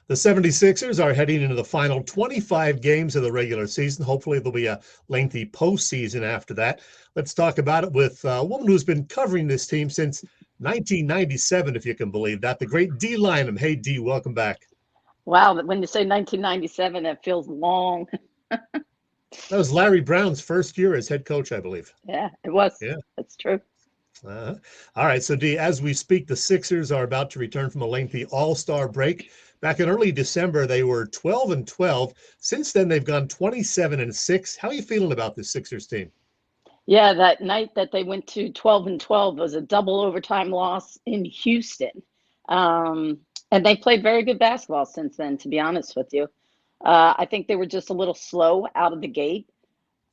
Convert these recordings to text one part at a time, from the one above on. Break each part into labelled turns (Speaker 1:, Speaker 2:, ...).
Speaker 1: The 76ers are heading into the final 25 games of the regular season. Hopefully, there'll be a lengthy postseason after that. Let's talk about it with a woman who's been covering this team since 1997, if you can believe that, the great Dei Lynam. Hey, Dee, welcome back.
Speaker 2: Wow, when you say 1997, that feels long.
Speaker 1: That was Larry Brown's first year as head coach, I believe.
Speaker 2: Yeah, it was.
Speaker 1: Yeah.
Speaker 2: That's true.
Speaker 1: Uh-huh. All right, so Dee, as we speak, the Sixers are about to return from a lengthy All-Star break. Back in early December, they were 12-12. Since then, they've gone 27-6. How are you feeling about this Sixers team?
Speaker 2: Yeah, that night that they went to 12-12 was a double overtime loss in Houston. Um, and they played very good basketball since then, to be honest with you. I think they were just a little slow out of the gate.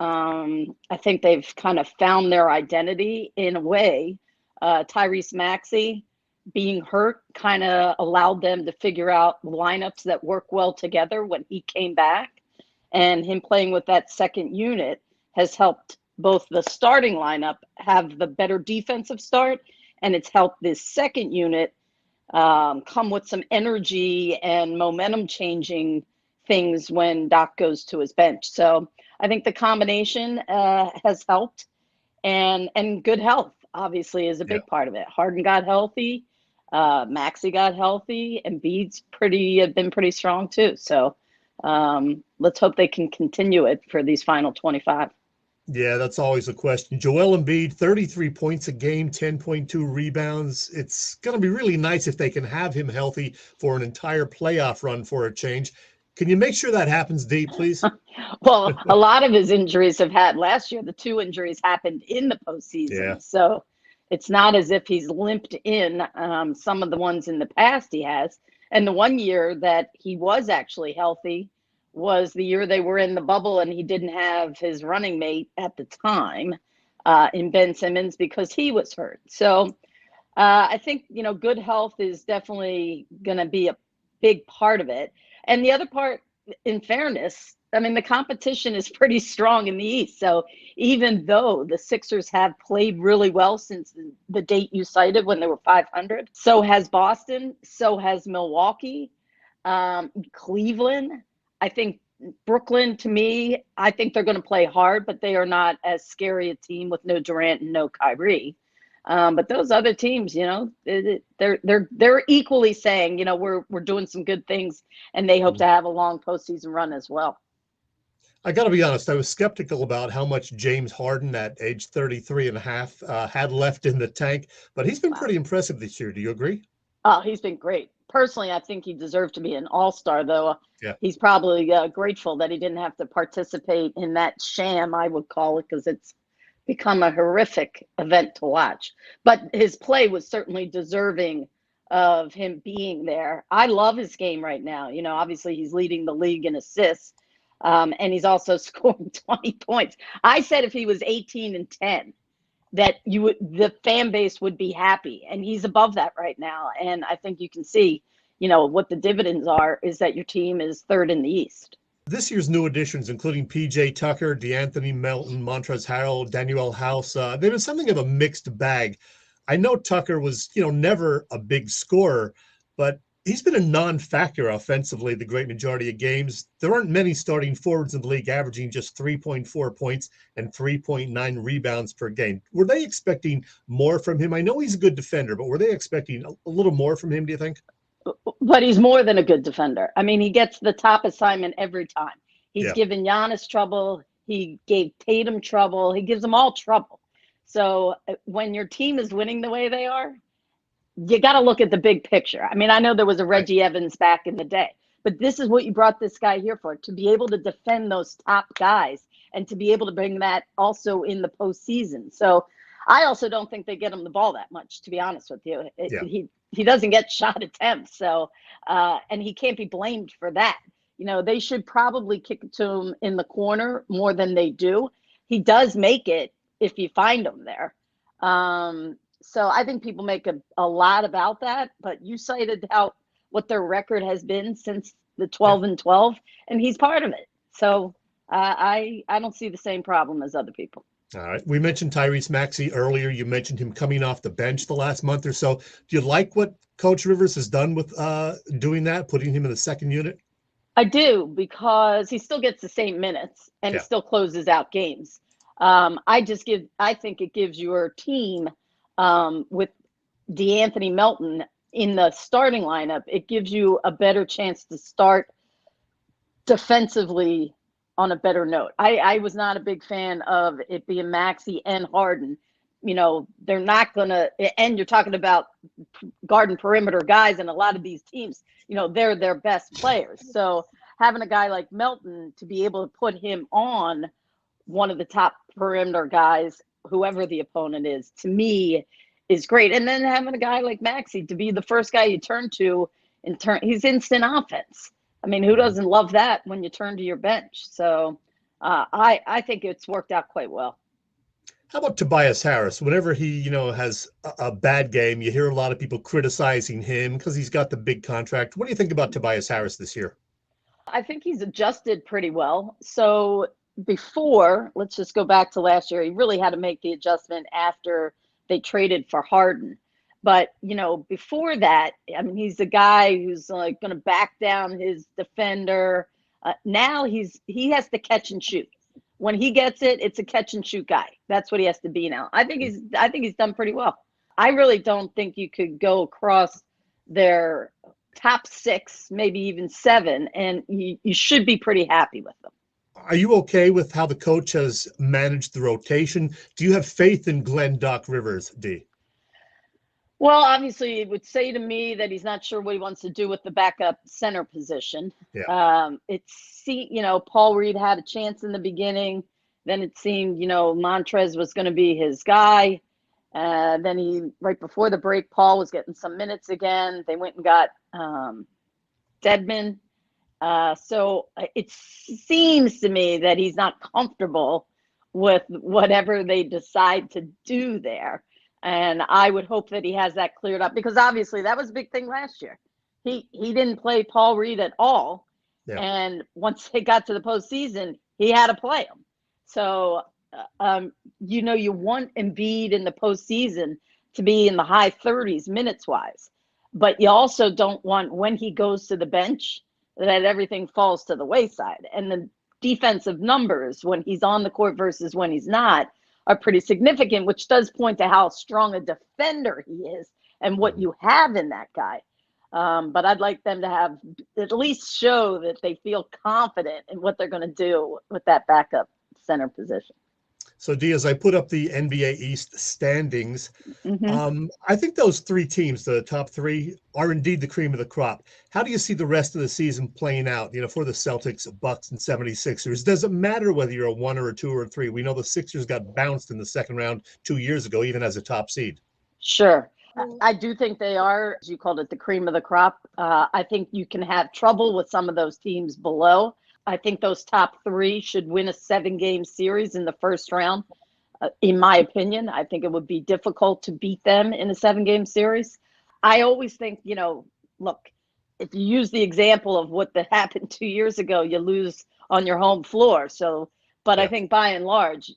Speaker 2: I think they've kind of found their identity in a way. Tyrese Maxey being hurt kind of allowed them to figure out lineups that work well together when he came back. And him playing with that second unit has helped both the starting lineup have the better defensive start, and it's helped this second unit come with some energy and momentum changing things when Doc goes to his bench. So I think the combination has helped, and good health obviously is a
Speaker 1: Yeah.
Speaker 2: big part of it. Harden got healthy, Maxey got healthy, and Bede's have been pretty strong too. So let's hope they can continue it for these final 25.
Speaker 1: Yeah, that's always a question. Joel Embiid, 33 points a game, 10.2 rebounds. It's going to be really nice if they can have him healthy for an entire playoff run for a change. Can you make sure that happens, Dee, please?
Speaker 2: Well, a lot of his injuries have had last year. The two injuries happened in the
Speaker 1: Yeah.
Speaker 2: postseason. So it's not as if he's limped in. Some of the ones in the past he has. And the one year that he was actually healthy was the year they were in the bubble and he didn't have his running mate at the time in Ben Simmons because he was hurt. So I think, good health is definitely going to be a big part of it. And the other part, in fairness, I mean, the competition is pretty strong in the East. So even though the Sixers have played really well since the date you cited when they were 500, so has Boston, so has Milwaukee, Cleveland. I think Brooklyn, to me, I think they're going to play hard, but they are not as scary a team with no Durant and no Kyrie. But those other teams, they're equally saying, we're doing some good things, and they hope to have a long postseason run as well.
Speaker 1: I got to be honest, I was skeptical about how much James Harden at age 33 and a half had left in the tank, but he's been
Speaker 2: Wow.
Speaker 1: pretty impressive this year. Do you agree?
Speaker 2: Oh, he's been great. Personally, I think he deserved to be an all-star, though.
Speaker 1: Yeah.
Speaker 2: He's probably grateful that he didn't have to participate in that sham, I would call it, because it's become a horrific event to watch. But his play was certainly deserving of him being there. I love his game right now. Obviously he's leading the league in assists, and he's also scoring 20 points. I said if he was 18-10, that the fan base would be happy, and he's above that right now. And I think you can see, what the dividends are is that your team is third in the East.
Speaker 1: This year's new additions, including P.J. Tucker, DeAnthony Melton, Montrezl Harrell, Daniel House, they've been something of a mixed bag. I know Tucker was, never a big scorer, but he's been a non-factor offensively the great majority of games. There aren't many starting forwards in the league averaging just 3.4 points and 3.9 rebounds per game. Were they expecting more from him? I know he's a good defender, but were they expecting a little more from him, do you think?
Speaker 2: But he's more than a good defender. I mean, he gets the top assignment every time. He's
Speaker 1: Yeah.
Speaker 2: given Giannis trouble. He gave Tatum trouble. He gives them all trouble. So when your team is winning the way they are, you got to look at the big picture. I mean, I know there was a
Speaker 1: Right.
Speaker 2: Reggie Evans back in the day, but this is what you brought this guy here for, to be able to defend those top guys and to be able to bring that also in the postseason. So I also don't think they get him the ball that much, to be honest with you.
Speaker 1: Yeah.
Speaker 2: He doesn't get shot attempts. So, and he can't be blamed for that. They should probably kick it to him in the corner more than they do. He does make it if you find him there. So I think people make a lot about that, but you cited what their record has been since the 12-12, and he's part of it. So I don't see the same problem as other people.
Speaker 1: All right. We mentioned Tyrese Maxey earlier. You mentioned him coming off the bench the last month or so. Do you like what Coach Rivers has done with doing that, putting him in the second unit?
Speaker 2: I do, because he still gets the same minutes and he
Speaker 1: Yeah.
Speaker 2: still closes out games. I think it gives your team, with DeAnthony Melton in the starting lineup, it gives you a better chance to start defensively on a better note. I was not a big fan of it being Maxey and Harden. They're not going to, and you're talking about guard perimeter guys, and a lot of these teams, they're their best players. So having a guy like Melton to be able to put him on one of the top perimeter guys, whoever the opponent is, to me is great. And then having a guy like Maxey to be the first guy you turn to he's instant offense. I mean, who doesn't love that when you turn to your bench? So I think it's worked out quite well.
Speaker 1: How about Tobias Harris? Whenever he, has a bad game, you hear a lot of people criticizing him because he's got the big contract. What do you think about Tobias Harris this year?
Speaker 2: I think he's adjusted pretty well. So before, let's just go back to last year, he really had to make the adjustment after they traded for Harden. But, before that, I mean, he's a guy who's like going to back down his defender. Now he has to catch and shoot. When he gets it, it's a catch and shoot guy. That's what he has to be now. I think he's done pretty well. I really don't think you could go across their top 6, maybe even 7, and you should be pretty happy with them.
Speaker 1: Are you okay with how the coach has managed the rotation? Do you have faith in Glenn Doc Rivers, D?
Speaker 2: Well, obviously, it would say to me that he's not sure what he wants to do with the backup center position.
Speaker 1: Yeah.
Speaker 2: Paul Reed had a chance in the beginning. Then it seemed, Montrez was going to be his guy. Then right before the break, Paul was getting some minutes again. They went and got Dedmon. So it seems to me that he's not comfortable with whatever they decide to do there. And I would hope that he has that cleared up, because obviously that was a big thing last year. He didn't play Paul Reed at all. Yeah. And once they got to the postseason, he had to play him. So, you want Embiid in the postseason to be in the high 30s minutes wise. But you also don't want, when he goes to the bench, that everything falls to the wayside. And the defensive numbers when he's on the court versus when he's not are pretty significant, which does point to how strong a defender he is and what you have in that guy. But I'd like them to have at least show that they feel confident in what they're going to do with that backup center position.
Speaker 1: So, Diaz, I put up the NBA East standings. Mm-hmm. I think those 3 teams, the top 3, are indeed the cream of the crop. How do you see the rest of the season playing out, for the Celtics, Bucks, and 76ers? Does it matter whether you're a 1 or a 2 or a 3? We know the Sixers got bounced in the second round 2 years ago, even as a top seed.
Speaker 2: Sure. I do think they are, as you called it, the cream of the crop. I think you can have trouble with some of those teams below. I think those top 3 should win a 7-game series in the first round. In my opinion, I think it would be difficult to beat them in a 7-game series. I always think, look, if you use the example of what happened 2 years ago, you lose on your home floor. So, but yeah. I think by and large,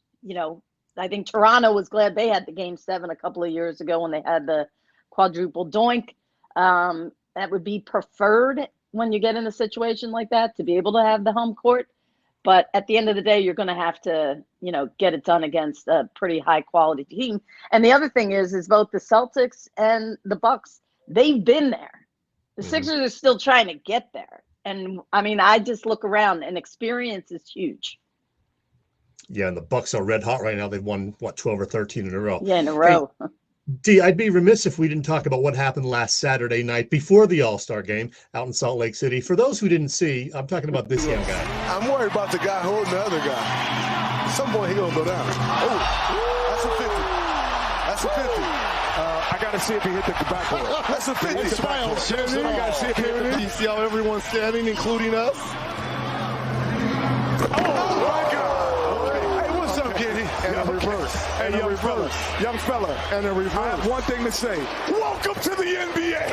Speaker 2: I think Toronto was glad they had the Game 7 a couple of years ago when they had the quadruple doink. That would be preferred when you get in a situation like that, to be able to have the home court. But at the end of the day, you're going to have to, get it done against a pretty high quality team. And the other thing is both the Celtics and the Bucks, they've been there. The Sixers are still trying to get there. And I mean, I just look around, and experience is huge.
Speaker 1: Yeah, and the Bucks are red hot right now. They've won, 12 or 13 in a row.
Speaker 2: Yeah, in a row.
Speaker 1: Hey, D, I'd be remiss if we didn't talk about what happened last Saturday night before the All-Star game out in Salt Lake City. For those who didn't see, I'm talking about this young guy.
Speaker 3: I'm worried about the guy holding the other guy. At some point, he's going to go down. Oh, that's a 50. That's a 50. I got to see if he hit the backboard. That's a 50. Smile, I got to see if he hit it. You see how everyone's standing, including us? Oh, my God. Hey, what's up, Kenny? And a reverse. And a reverse. Young fella. And a reverse. I have one thing to say. Welcome to the NBA.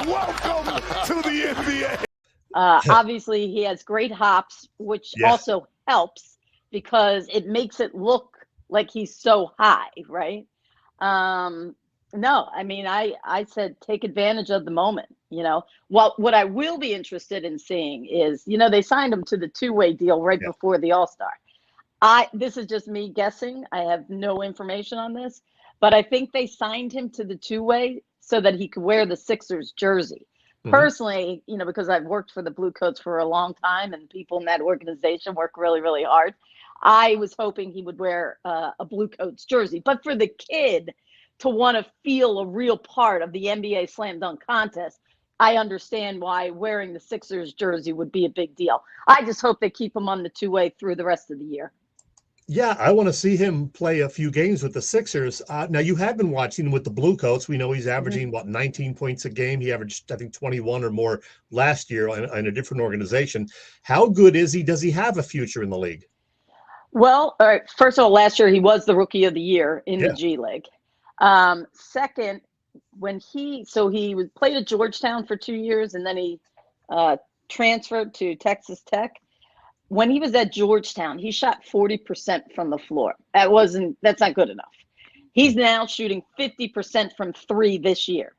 Speaker 3: Welcome to the NBA.
Speaker 2: Obviously, he has great hops, which also helps because it makes it look like he's so high, right? No, I mean, I said take advantage of the moment, you know. What I will be interested in seeing is, you know, they signed him to the two-way deal right
Speaker 1: Yeah.
Speaker 2: before the All-Star. This is just me guessing. I have no information on this, but I think they signed him to the two-way so that he could wear the Sixers jersey. Personally, you know, because I've worked for the Blue Coats for a long time and people in that organization work really, really hard, I was hoping he would wear a Blue Coats jersey. But for the kid to want to feel a real part of the NBA Slam Dunk Contest, I understand why wearing the Sixers jersey would be a big deal. I just hope they keep him on the two-way through the rest of the year.
Speaker 1: Yeah, I want to see him play a few games with the Sixers. Now, you have been watching him with the Blue Coats. We know he's averaging, 19 points a game. He averaged, I think, 21 or more last year in a different organization. How good is he? Does he have a future in the league?
Speaker 2: Well, all right, first of all, last year he was the Rookie of the Year in the G League. Second, when he played at Georgetown for 2 years, and then he transferred to Texas Tech. When he was at Georgetown, he shot 40% from the floor. That's not good enough. He's now shooting 50% from three this year.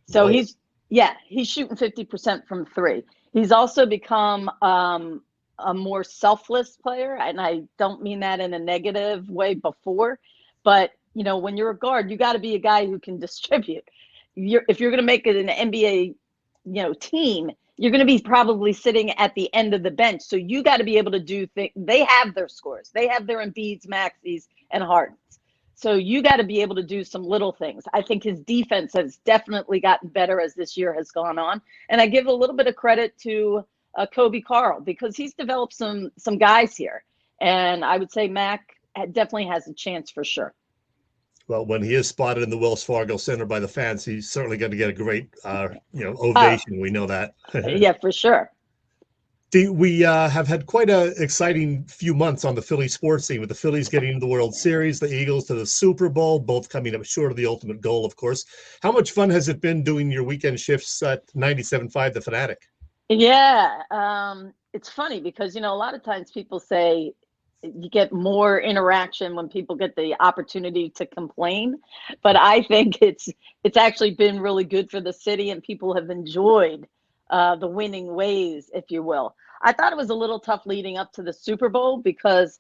Speaker 2: So he's shooting 50% from three. He's also become a more selfless player, and I don't mean that in a negative way before, but you know, when you're a guard, you got to be a guy who can distribute. If you're going to make it an NBA, you know, team, you're going to be probably sitting at the end of the bench. So you got to be able to do things. They have their scores. They have their Embiids, Maxis, and Hardens. So you got to be able to do some little things. I think his defense has definitely gotten better as this year has gone on. And I give a little bit of credit to Kobe Carl, because he's developed some guys here. And I would say Mac definitely has a chance for sure.
Speaker 1: Well, when he is spotted in the Wells Fargo Center by the fans, he's certainly going to get a great, ovation. We know that.
Speaker 2: Yeah, for sure.
Speaker 1: We have had quite an exciting few months on the Philly sports scene, with the Phillies getting into the World Series, the Eagles to the Super Bowl, both coming up short of the ultimate goal, of course. How much fun has it been doing your weekend shifts at 97.5 The Fanatic?
Speaker 2: Yeah, it's funny because, you know, a lot of times people say you get more interaction when people get the opportunity to complain, but I think it's actually been really good for the city, and people have enjoyed the winning ways, if you will. I thought it was a little tough leading up to the Super Bowl because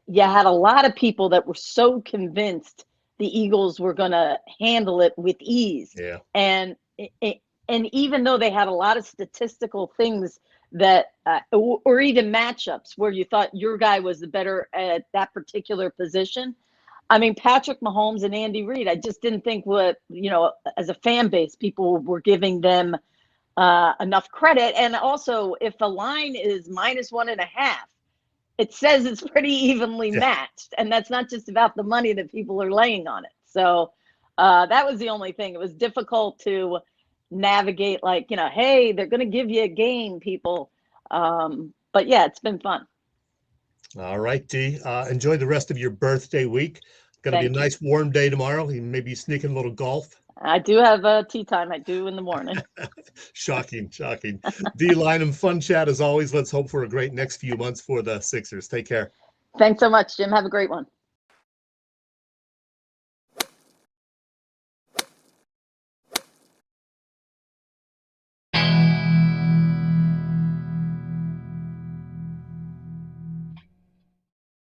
Speaker 2: you had a lot of people that were so convinced the Eagles were going to handle it with ease.
Speaker 1: Yeah.
Speaker 2: And even though they had a lot of statistical things that, or even matchups where you thought your guy was the better at that particular position. I mean, Patrick Mahomes and Andy Reid, I just didn't think as a fan base, people were giving them enough credit. And also, if the line is -1.5, it says it's pretty evenly matched. And that's not just about the money that people are laying on it. So that was the only thing. It was difficult to navigate, like, you know, hey, they're going to give you a game, people. But yeah, it's been fun.
Speaker 1: All right, Dee. Enjoy the rest of your birthday week. Going to be a nice warm day tomorrow. You maybe sneak in a little golf.
Speaker 2: I do have a tea time. I do in the morning.
Speaker 1: Shocking. Dei Lynam, fun chat as always. Let's hope for a great next few months for the Sixers. Take care.
Speaker 2: Thanks so much, Jim. Have a great one.